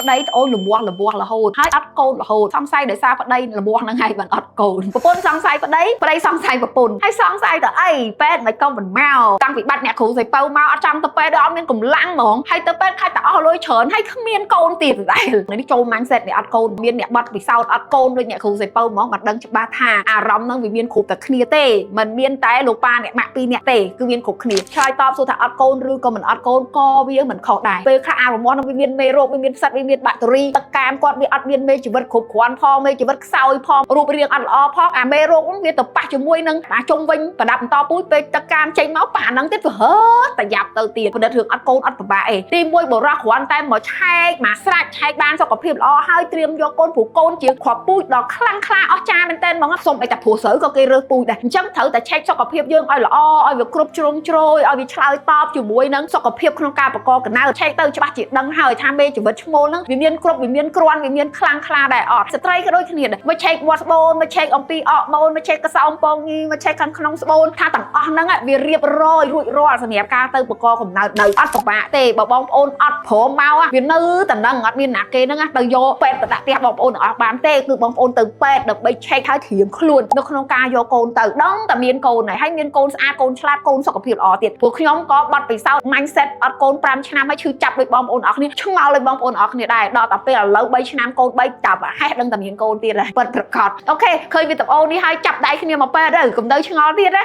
ប្តីអូនលំវាស់រហូតហើយអត់កូនរហូតសង្ស័យដោយសារប្តីលំវាស់ហ្នឹងហើយបានអត់កូនប្រពន្ធសង្ស័យប្តីសង្ស័យប្រពន្ធហើយសង្ស័យទៅអីពេទ្យមិនក៏មិនមកតាំងពីបាត់អ្នកគ្រូសៃពៅមកអត់ចាំទៅពេទ្យអត់មានកម្លាំងហ្មងហើយទៅពេទ្យខាច់តែអស់លុយច្រើនហើយគ្មានកូនទៀតដែរនេះចូល mindset នេះអត់កូនមានអ្នកបាត់ពិសោធន៍អត់កូនដូចអ្នកគ្រូសៃពៅហ្មងមិនដឹងច្បាស់ថាអារម្មណ៍ហ្នឹងវាមានគ្រប់តែគ្នាទេមិនមានតែលោកប៉ាអ្នកម៉ាក់ពីរអ្នកទេគឺមានគ្រប់គ្នាឆ្លើយតបសួរថាអត់កូនឬក៏មិនអត់កូនក៏វាមិនខុសដែរពេលខ្លះអារម្មណ៍ហ្នឹងវាមានមេរោគវាមានផ្សិតវាមានបាក់តេរីទឹកកាមគាត់វាអត់មានមេជីវិតគ្រប់គ្រាន់ផងមេជីវិតខ្សោយផងរូបរាងអត់ល្អផងអាមេរោគហ្នឹងវាទៅប៉ះជាមួយនឹងអាជុំវិញប្រដាប់បន្តពូជពេលទឹកកាមចេញមកប៉ះហ្នឹងទៀតវាហើតែយ៉ាប់ទៅទៀតបណ្ឌិតរឿងអត់កូនអត់ពិបាកអីទី1បរោះគ្រាន់តែមកឆែកមកស្រាច់ឆែកបានសុខភាពល្អហើយត្រៀមយកកូនព្រោះកូនជាគ្រាប់ពូជដ៏ខ្លាំងក្លាអស្ចារ្យមែនទែនហ្មងសុំឲ្យតែព្រោះស្រូវក៏គេរើសពូជដែរអញ្ចឹងត្រូវតែឆែកសុខភាពយើងឲ្យល្អឲ្យវាគ្រប់ជ្រុងជ្រោយឲ្យវាឆ្លើយតបជាមួយនឹងសុខភាពក្នុងការបកកណៅឆែកទៅច្បាស់ជាដឹងហើយថាមេជីវិតឈ្មោលហ្នឹងវាមានគ្រប់វាមានគ្រាន់វាមានខ្លាំងក្លាដែរអត់ស្ត្រីក៏ដូចគ្នាដែរមកឆែកវត្តស្បូនមកឆែកអំពីអកម៉ូនមកឆែកកសោមពងញីមកឆែកខាងក្នុងស្បូនថាទាំងអស់ហ្នឹងវារៀបរយរួចរាល់សម្រាប់ការទៅបកកកំណើតនៅអត់ពិបាកទេបើបងប្អូនអត់ព្រមមកវានៅតែនឹងអត់មានណាគេហ្នឹងទៅយកពេទ្យទៅដាក់ផ្ទះបងប្អូនអត់បានទេគឺបងប្អូនទៅពេទ្យដើម្បីឆែកឲ្យត្រៀមខ្លួននៅក្នុងការយកកូនទៅដឹងតែមានកូនហើយមានកូនស្អាតកូនឆ្លាតកូនសុខភាពល្អទៀតពួកខ្ញុំក៏បាត់ពិសោធន៍ mindset អត់កូន5ឆ្នាំហើយឈឺចាប់ដូចបងប្អូនអរគ្នាឆ្ងល់ដូចបងប្អូនអរគ្នាដែរដល់តែពេលឥឡូវ3ឆ្នាំកូន3ចាប់ហេះដឹងតែមានកូនទៀតហើយពិតប្រាកដអូខេឃើញវីដេអូនេះហើយចាប់ដៃគ្នាមកពេទ្យទៅកុំទៅឆ្ងល់ទៀតណា